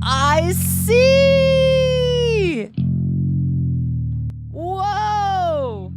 I see! Whoa!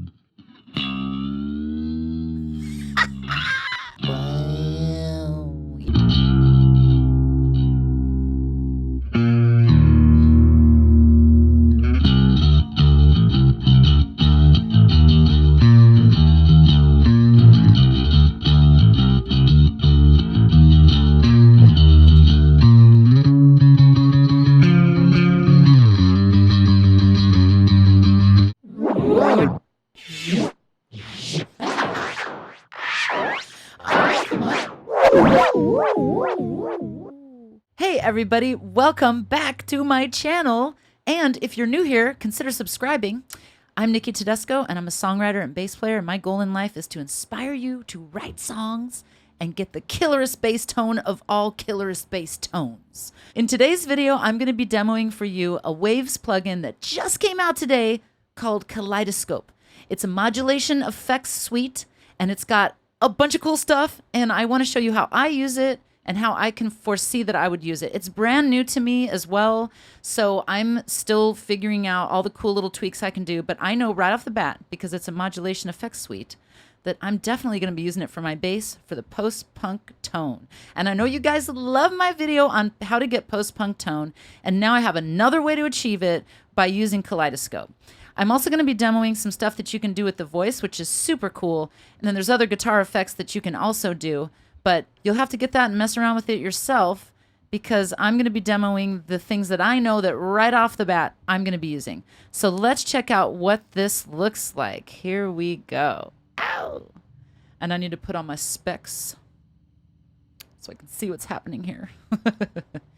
Hey everybody, welcome back to my channel. And if you're new here, consider subscribing. I'm Nicki Tedesco and I'm a songwriter and bass player. And my goal in life is to inspire you to write songs and get the killerest bass tone of all killerest bass tones. In today's video, I'm going to be demoing for you a Waves plugin that just came out today called Kaleidoscope. It's a Modulation FX Suite and it's got a bunch of cool stuff. And I want to show you how I use it and how I can foresee that I would use it. It's brand new to me as well, so I'm still figuring out all the cool little tweaks I can do, but I know right off the bat, because it's a Modulation FX Suite, that I'm definitely going to be using it for my bass for the post-punk tone. And I know you guys love my video on how to get post-punk tone, and now I have another way to achieve it by using Kaleidoscope. I'm also going to be demoing some stuff that you can do with the voice, which is super cool, and then there's other guitar effects that you can also do. But you'll have to get that and mess around with it yourself because I'm going to be demoing the things that I know that right off the bat I'm going to be using. So let's check out what this looks like. Here we go. Ow! And I need to put on my specs so I can see what's happening here.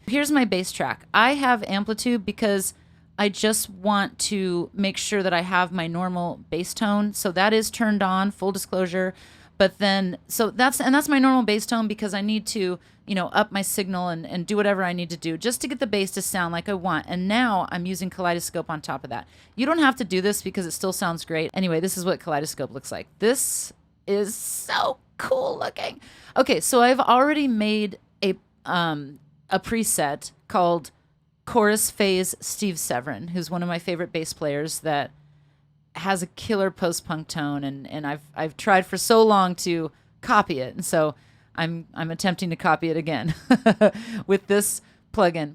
Here's my bass track. I have amplitude because I just want to make sure that I have my normal bass tone. So that is turned on, full disclosure. But then, so that's my normal bass tone because I need to, up my signal and do whatever I need to do just to get the bass to sound like I want. And now I'm using Kaleidoscope on top of that. You don't have to do this because it still sounds great. Anyway, this is what Kaleidoscope looks like. This is so cool looking. Okay, so I've already made a preset called Chorus Phase Steve Severin, who's one of my favorite bass players that has a killer post-punk tone, and I've tried for so long to copy it, and so I'm attempting to copy it again with this plugin.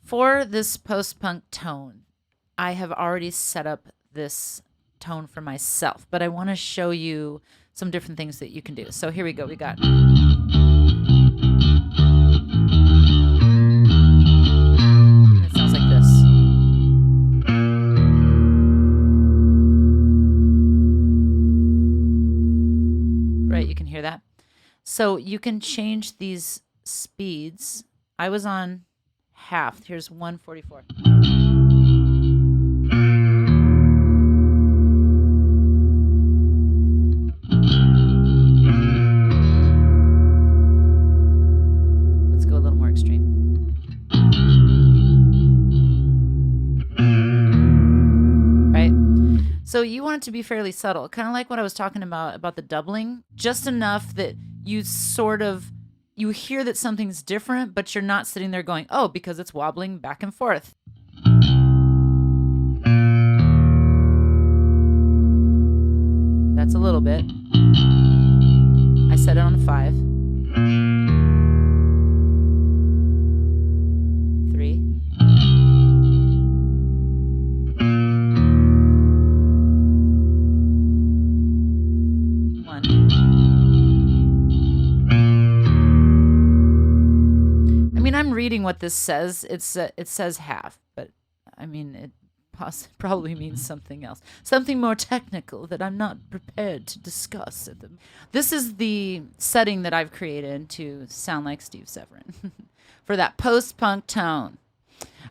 For this post-punk tone, I have already set up this tone for myself, but I want to show you some different things that you can do. So here we go. We got... It sounds like this. Right, you can hear that. So you can change these speeds. I was on half. Here's 144. Let's go a little more extreme. Right? So you want it to be fairly subtle, kind of like what I was talking about the doubling, just enough that you sort of you hear that something's different, but you're not sitting there going, oh, because it's wobbling back and forth. That's a little bit. I set it on a 5. 3. 1. I'm reading what this says. It says half, but I mean, probably means something else, something more technical that I'm not prepared to discuss at the. This is the setting that I've created to sound like Steve Severin for that post-punk tone.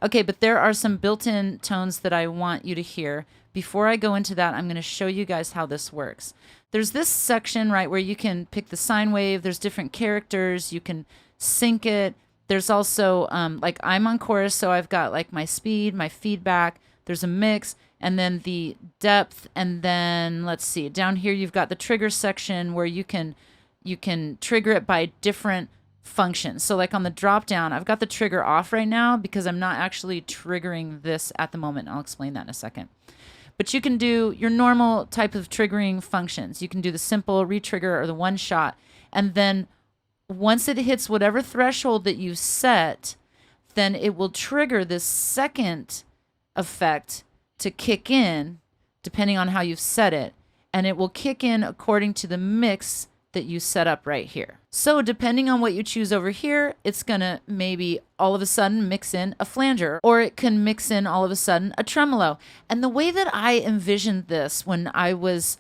Okay, but there are some built-in tones that I want you to hear. Before I go into that, I'm going to show you guys how this works. There's this section, right, where you can pick the sine wave. There's different characters. You can sync it. There's also, like I'm on chorus, so I've got like my speed, my feedback. There's a mix, and then the depth, and then let's see. Down here, you've got the trigger section where you can trigger it by different functions. So like on the drop down, I've got the trigger off right now because I'm not actually triggering this at the moment. I'll explain that in a second. But you can do your normal type of triggering functions. You can do the simple retrigger or the one shot. And then once it hits whatever threshold that you set, then it will trigger this second effect to kick in, depending on how you've set it. And it will kick in according to the mix that you set up right here. So depending on what you choose over here, it's gonna maybe all of a sudden mix in a flanger, or it can mix in all of a sudden a tremolo. And the way that I envisioned this when I was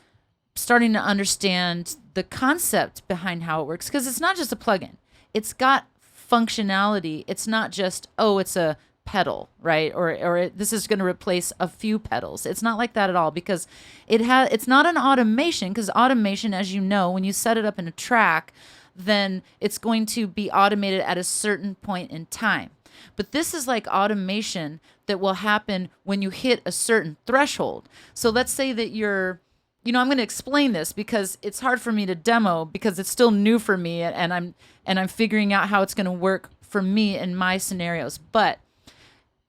starting to understand the concept behind how it works, because it's not just a plugin, it's got functionality. It's not just, oh, it's a pedal, right? Or this is going to replace a few pedals. It's not like that at all, because it's not an automation, because automation, as you know, when you set it up in a track, then it's going to be automated at a certain point in time. But this is like automation that will happen when you hit a certain threshold. So let's say that I'm going to explain this because it's hard for me to demo because it's still new for me, and I'm figuring out how it's going to work for me in my scenarios. But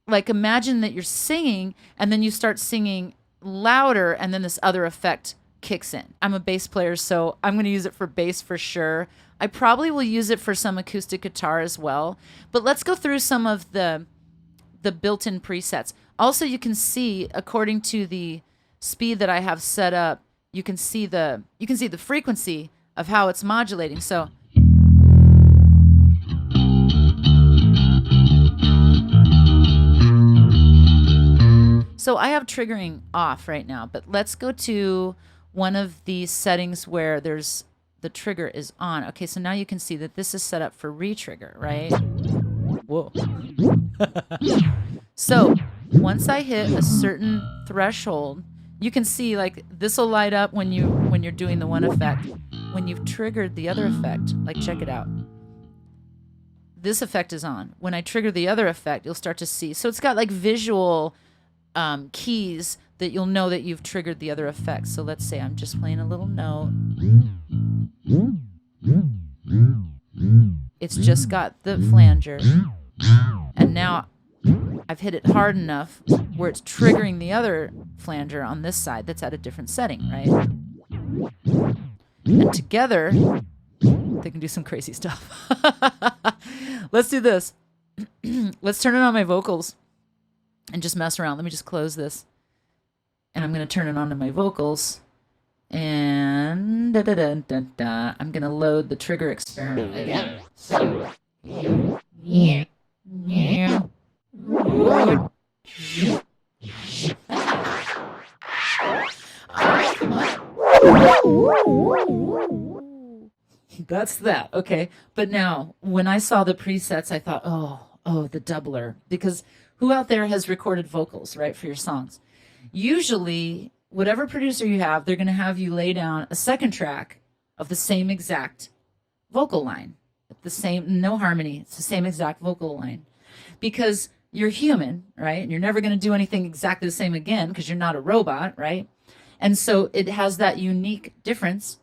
like imagine that you're singing and then you start singing louder and then this other effect kicks in. I'm a bass player, so I'm going to use it for bass for sure. I probably will use it for some acoustic guitar as well. But let's go through some of the built-in presets. Also, you can see according to the speed that I have set up, you can see the frequency of how it's modulating. So I have triggering off right now, but let's go to one of the settings where the trigger is on. Okay, so now you can see that this is set up for re-trigger, right? Whoa. So once I hit a certain threshold, you can see like this will light up when you're doing the one effect. When you've triggered the other effect, like check it out. This effect is on. When I trigger the other effect, you'll start to see. So it's got like visual keys that you'll know that you've triggered the other effects. So let's say I'm just playing a little note. It's just got the flanger. And now I've hit it hard enough where it's triggering the other flanger on this side that's at a different setting, right? And together, they can do some crazy stuff. Let's do this. Let's turn it on my vocals and just mess around. Let me just close this. And I'm going to turn it on to my vocals. And I'm going to load the trigger experiment again. So, that's that. Okay. But now, when I saw the presets, I thought, oh, the doubler. Because who out there has recorded vocals, right, for your songs? Usually, whatever producer you have, they're going to have you lay down a second track of the same exact vocal line. The same, no harmony. It's the same exact vocal line. Because you're human, right? And you're never going to do anything exactly the same again because you're not a robot, right? And so it has that unique difference.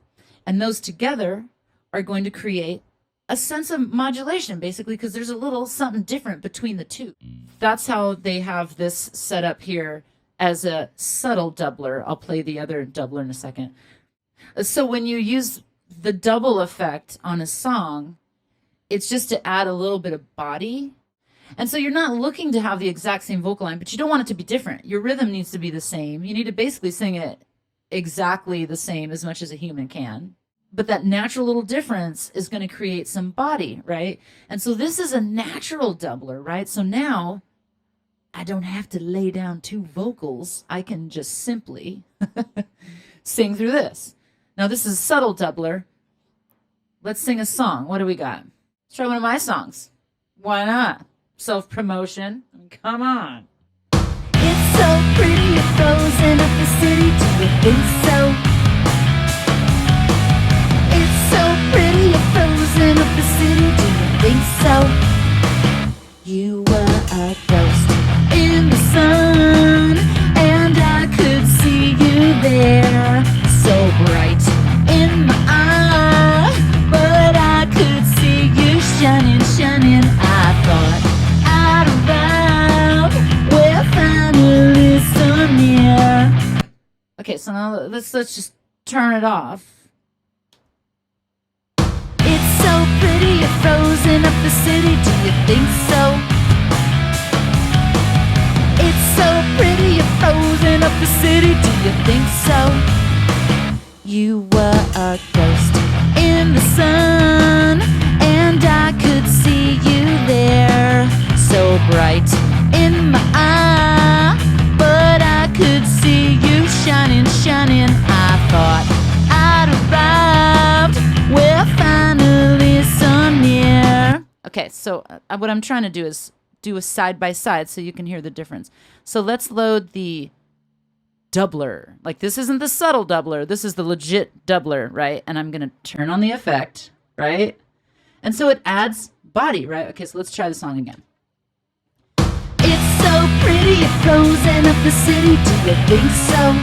And those together are going to create a sense of modulation, basically, because there's a little something different between the two. That's how they have this set up here as a subtle doubler. I'll play the other doubler in a second. So when you use the double effect on a song, it's just to add a little bit of body. And so you're not looking to have the exact same vocal line, but you don't want it to be different. Your rhythm needs to be the same. You need to basically sing it exactly the same as much as a human can. But that natural little difference is going to create some body, right? And so this is a natural doubler, right? So now I don't have to lay down 2 vocals. I can just simply sing through this. Now this is a subtle doubler. Let's sing a song. What do we got? Let's try one of my songs. Why not? Self-promotion. Come on. It's so pretty, you're frozen up the city. Do you think so? It's so pretty, you're frozen up the city. Do you think so? You were a ghost in the sun, and I could see you there, so bright in my eye. But I could see you shining, shining. I thought I'd arrive. We're finally so near. Okay, so now let's just turn it off. It's so pretty, you're frozen up the city. Do you think so? It's so pretty, you're frozen up the city. Do you think so? You were a ghost in the sun, and I could see you there, so bright in my eye. But I could see you shining, shining. I thought I'd arrived. We're finally so near. Okay, so what I'm trying to do is do a side by side so you can hear the difference. So let's load the doubler. Like, this isn't the subtle doubler. This is the legit doubler, right? And I'm going to turn on the effect, right? And so it adds body, right? Okay, so let's try the song again. It's so pretty, you're frozen up the city. Do you think so?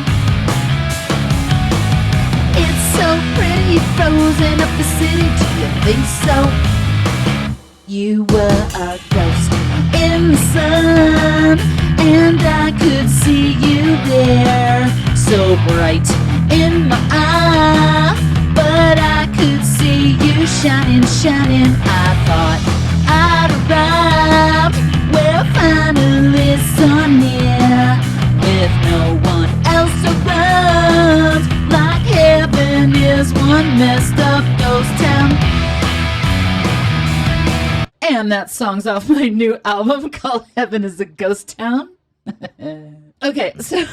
It's so pretty, you're frozen up the city. Do you think so? You were a ghost in the sun, and I could see you there, so bright in my eye. But I could see you shining, shining. I thought I'd arrived. We're finally so near, with no one else around, like heaven is one messed up ghost town. And that song's off my new album called Heaven is a Ghost Town. Okay, so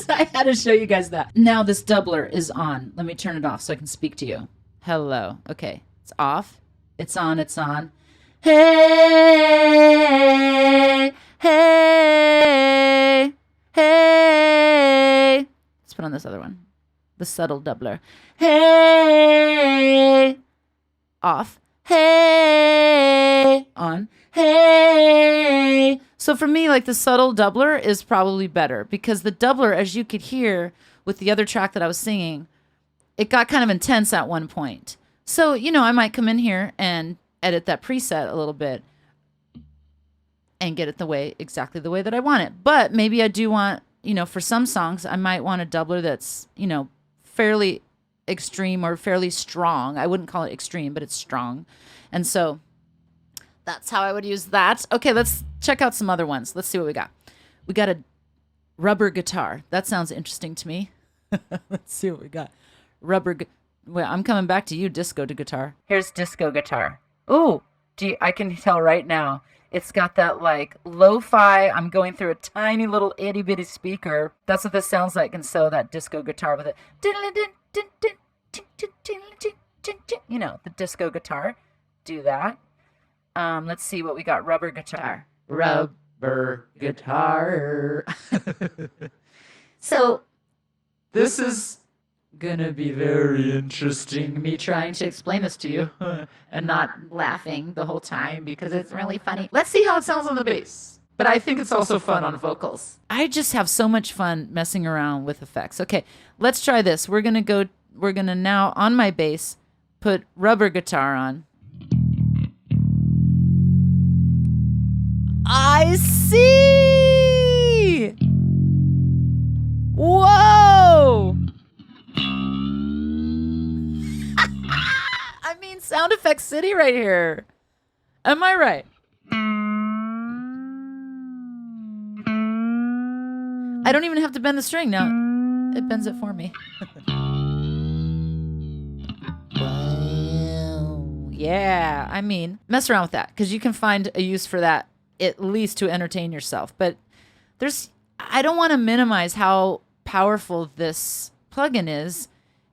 I had to show you guys that. Now this doubler is on. Let me turn it off so I can speak to you. Hello. Okay, it's off. It's on. It's on. Hey, hey, hey. Let's put on this other one. The subtle doubler. Hey, off. Hey, on. Hey. So for me, like, the subtle doubler is probably better, because the doubler, as you could hear with the other track that I was singing, it got kind of intense at one point. So, you know, I might come in here and edit that preset a little bit and get it exactly the way that I want it. But maybe I do want, you know, for some songs, I might want a doubler that's, you know, fairly extreme or fairly strong. I wouldn't call it extreme, but it's strong. And so that's how I would use that. Okay, let's check out some other ones. Let's see what we got. We got a rubber guitar. That sounds interesting to me. Let's see what we got. Well, I'm coming back to you, disco to guitar. Here's disco guitar. Oh, I can tell right now. It's got that, like, lo-fi. I'm going through a tiny little itty bitty speaker. That's what this sounds like. And so that disco guitar with it. You know, the disco guitar. Do that. Let's see what we got. Rubber guitar. Rubber guitar. So this is gonna be very interesting, me trying to explain this to you and not laughing the whole time because it's really funny. Let's see how it sounds on the bass. But I think it's also fun on vocals. I just have so much fun messing around with effects. Okay, let's try this. We're gonna now, on my bass, put rubber guitar on. I see! Whoa! I mean, Sound Effects City right here. Am I right? I don't even have to bend the string now. It bends it for me. Wow. Yeah, I mean, mess around with that, because you can find a use for that at least to entertain yourself. But I don't want to minimize how powerful this plugin is,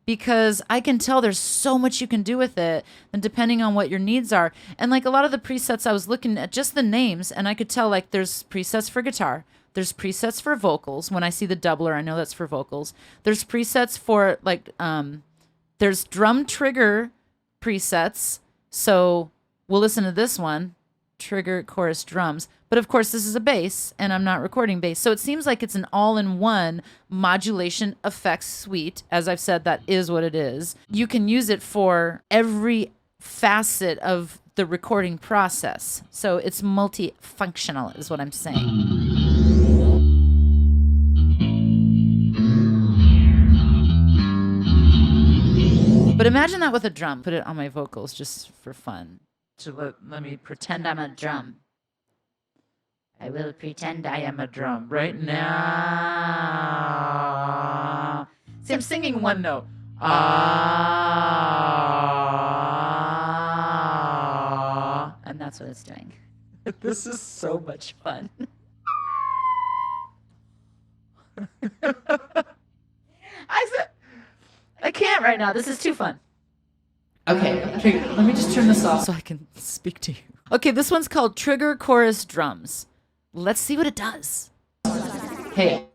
because I can tell there's so much you can do with it, and depending on what your needs are. And like a lot of the presets, I was looking at just the names, and I could tell like there's presets for guitar, there's presets for vocals. When I see the doubler, I know that's for vocals. There's presets for like there's drum trigger presets. So we'll listen to this one, trigger chorus drums. But of course, this is a bass, and I'm not recording bass. So it seems like it's an all-in-one Modulation FX Suite. As I've said, that is what it is. You can use it for every facet of the recording process. So it's multifunctional, is what I'm saying. But imagine that with a drum. Put it on my vocals just for fun. So let me pretend I'm a drum. I will pretend I am a drum right now. See, I'm singing one note. Ah. And that's what it's doing. This is so much fun. I can't right now. This is too fun. Okay, let me just turn this off so I can speak to you. Okay, this one's called Trigger Chorus Drums. Let's see what it does. Hey.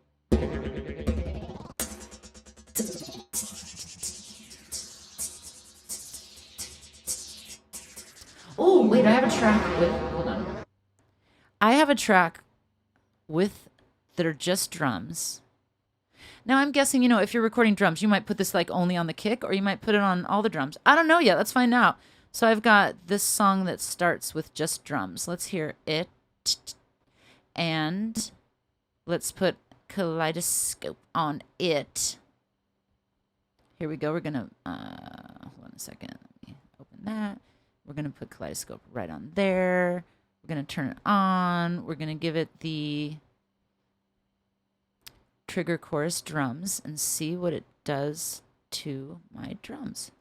Oh, wait, I have a track with, hold on. I have a track with, that are just drums. Now I'm guessing, if you're recording drums, you might put this like only on the kick, or you might put it on all the drums. I don't know yet. Let's find out. So I've got this song that starts with just drums. Let's hear it. And let's put Kaleidoscope on it. Here we go. We're going to, hold on a second. Let me open that. We're going to put Kaleidoscope right on there. We're going to turn it on. We're going to give it the trigger chorus drums and see what it does to my drums.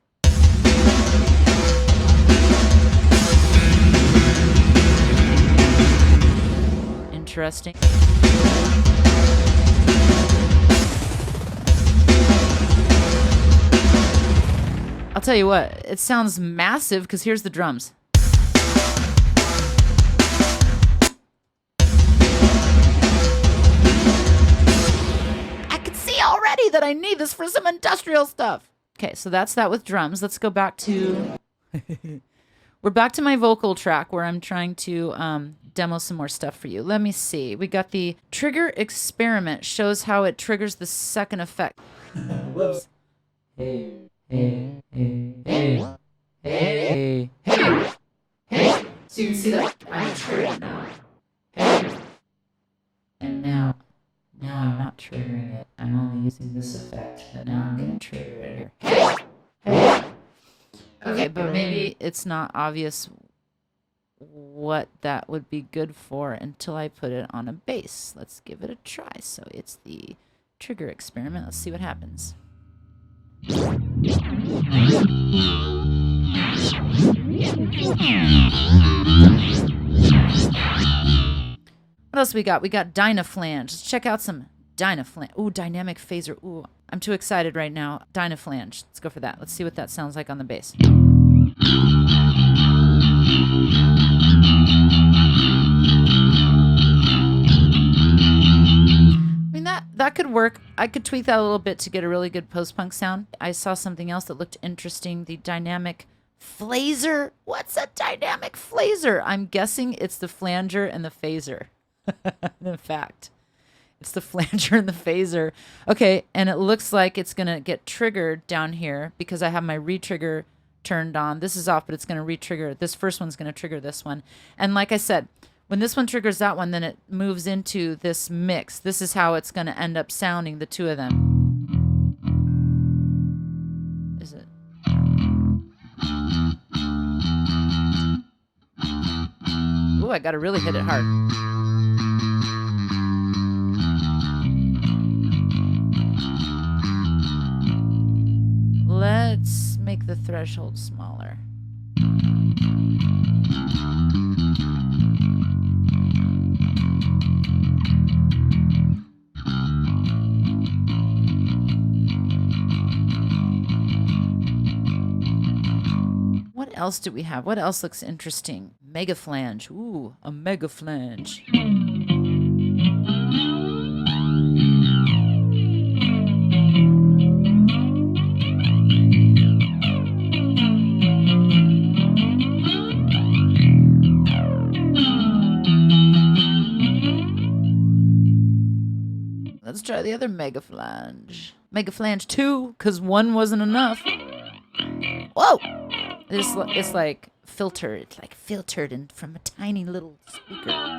Interesting. I'll tell you what, it sounds massive because here's the drums. Already that I need this for some industrial stuff. Okay, so that's that with drums. Let's go back to we're back to my vocal track where I'm trying to demo some more stuff for you. Let me see. We got the trigger experiment, shows how it triggers the second effect. Whoops. Hey, hey, hey, hey, hey, hey, hey. So you can see that I'm triggering now. Hey. And now I'm not triggering it. I'm only using this effect, but now I'm going to trigger it here. Hey! Hey! Okay, but maybe it's not obvious what that would be good for until I put it on a bass. Let's give it a try. So it's the trigger experiment. Let's see what happens. What else we got? We got Dynaflange. Let's check out some Dynaflange. Ooh, dynamic phaser. Ooh, I'm too excited right now. Dynaflange. Let's go for that. Let's see what that sounds like on the bass. I mean, that could work. I could tweak that a little bit to get a really good post-punk sound. I saw something else that looked interesting. The dynamic phaser. What's a dynamic phaser? I'm guessing it's the flanger and the phaser. In fact, it's the flanger and the phaser. Okay, and it looks like it's going to get triggered down here because I have my re-trigger turned on. This is off, but it's going to re-trigger. This first one's going to trigger this one. And like I said, when this one triggers that one, then it moves into this mix. This is how it's going to end up sounding, the two of them. Is it? Ooh, I got to really hit it hard. Let's make the threshold smaller. else do we have? What else looks interesting? Mega flange. Ooh, a mega flange. Let's try the other mega flange. Mega flange 2, because 1 wasn't enough. Whoa! It's like filtered. It's like filtered in from a tiny little speaker.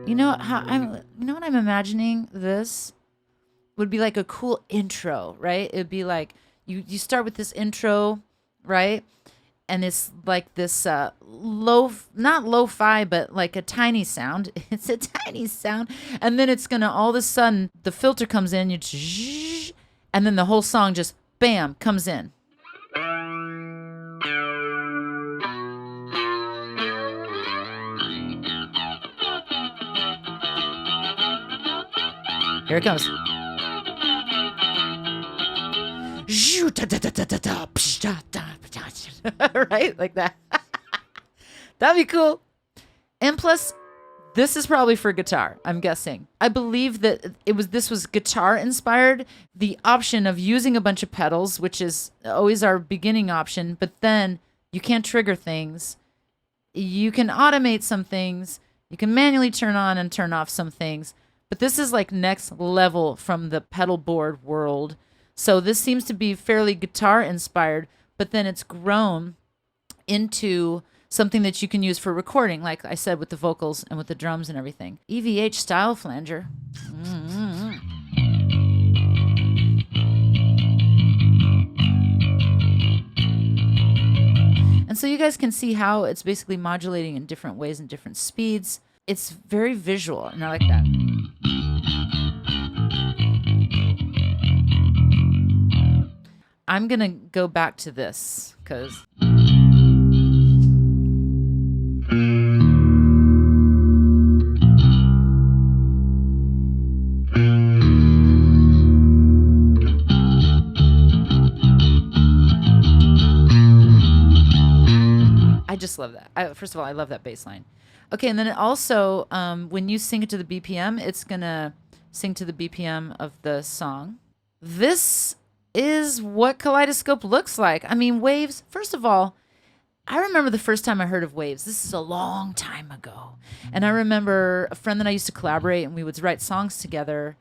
You know what I'm imagining this would be like a cool intro, right? It'd be like you start with this intro, right? And it's like this not lo-fi, but like a tiny sound. It's a tiny sound. And then it's gonna all of a sudden the filter comes in, and then the whole song just bam comes in. Here it comes. Right? Like that. That'd be cool. And plus, this is probably for guitar, I'm guessing. I believe that this was guitar inspired. The option of using a bunch of pedals, which is always our beginning option, but then you can't trigger things. You can automate some things. You can manually turn on and turn off some things. But this is like next level from the pedal board world. So this seems to be fairly guitar inspired, but then it's grown into something that you can use for recording, like I said, with the vocals and with the drums and everything. EVH style flanger. Mm-hmm. And so you guys can see how it's basically modulating in different ways and different speeds. It's very visual, and I like that. I'm going to go back to this because I just love that. First of all, I love that bass line. Okay, and then it also, when you sync it to the BPM, it's going to sync to the BPM of the song. This is what Kaleidoscope looks like. I mean, waves, first of all, I remember the first time I heard of waves. This is a long time ago. And I remember a friend that I used to collaborate and we would write songs together.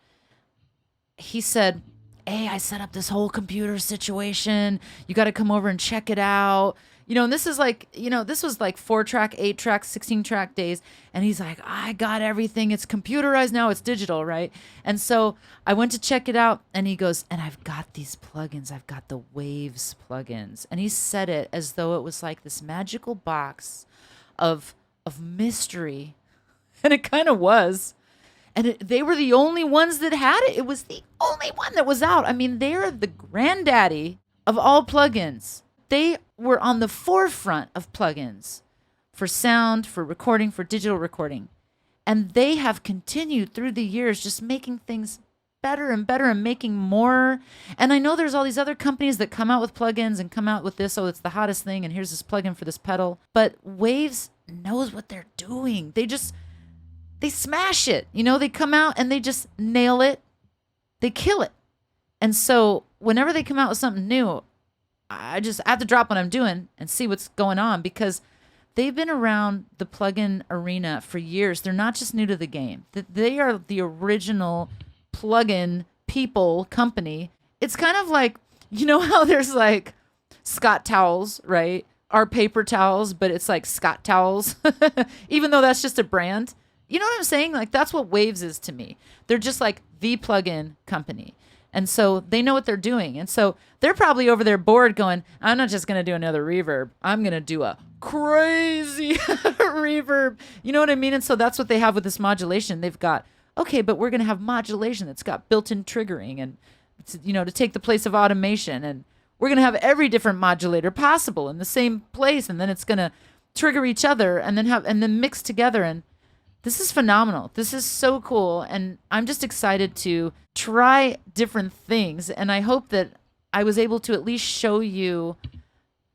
He said, hey, I set up this whole computer situation. You got to come over and check it out. You know, and this is like, you know, this was like 4-track, 8-track, 16-track days. And he's like, I got everything. It's computerized now. It's digital, right? And so I went to check it out. And he goes, and I've got these plugins. I've got the Waves plugins. And he said it as though it was like this magical box of mystery. And it kind of was. And they were the only ones that had it. It was the only one that was out. I mean, they're the granddaddy of all plugins. They were on the forefront of plugins for sound, for recording, for digital recording. And they have continued through the years just making things better and better and making more. And I know there's all these other companies that come out with plugins and come out with this, oh, it's the hottest thing, and here's this plugin for this pedal. But Waves knows what they're doing. They smash it. You know, they come out and they just nail it. They kill it. And so whenever they come out with something new, I have to drop what I'm doing and see what's going on because they've been around the plugin arena for years. They're not just new to the game. They are the original plugin company. It's kind of like, you know how there's like Scott towels, right? Our paper towels, but it's like Scott towels, even though that's just a brand. You know what I'm saying? Like that's what Waves is to me. They're just like the plugin company. And so they know what they're doing. And so they're probably over there bored going, I'm not just going to do another reverb. I'm going to do a crazy reverb. You know what I mean? And so that's what they have with this modulation. They've got, okay, but we're going to have modulation that's got built-in triggering and, to take the place of automation. And we're going to have every different modulator possible in the same place. And then it's going to trigger each other and then mix together. And this is phenomenal. This is so cool. And I'm just excited to try different things. And I hope that I was able to at least show you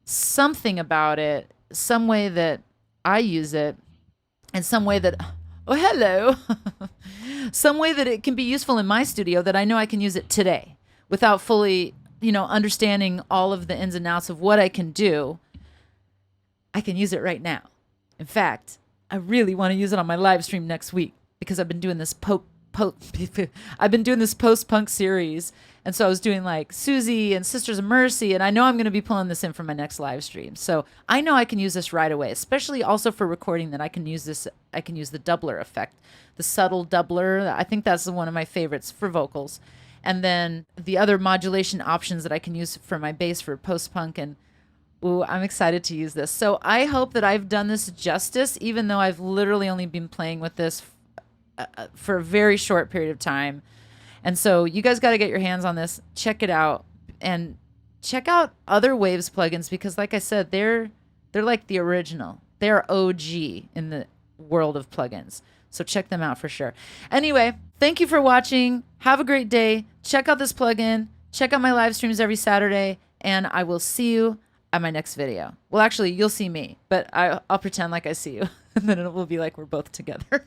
something about it, some way that I use it, and some way that, oh, hello, some way that it can be useful in my studio that I know I can use it today without fully, understanding all of the ins and outs of what I can do. I can use it right now. In fact, I really want to use it on my live stream next week because I've been doing this post-punk series. And so I was doing like Susie and Sisters of Mercy, and I know I'm going to be pulling this in for my next live stream. So I know I can use this right away, especially also for recording that I can use this. I can use the doubler effect, the subtle doubler. I think that's one of my favorites for vocals. And then the other modulation options that I can use for my bass for post-punk. And ooh, I'm excited to use this. So I hope that I've done this justice, even though I've literally only been playing with this for a very short period of time. And so you guys got to get your hands on this, check it out, and check out other Waves plugins because, like I said, they're like the original. They're OG in the world of plugins. So check them out for sure. Anyway, thank you for watching. Have a great day. Check out this plugin. Check out my live streams every Saturday, and I will see you at my next video. Well, actually, you'll see me, but I'll pretend like I see you, and then it will be like we're both together.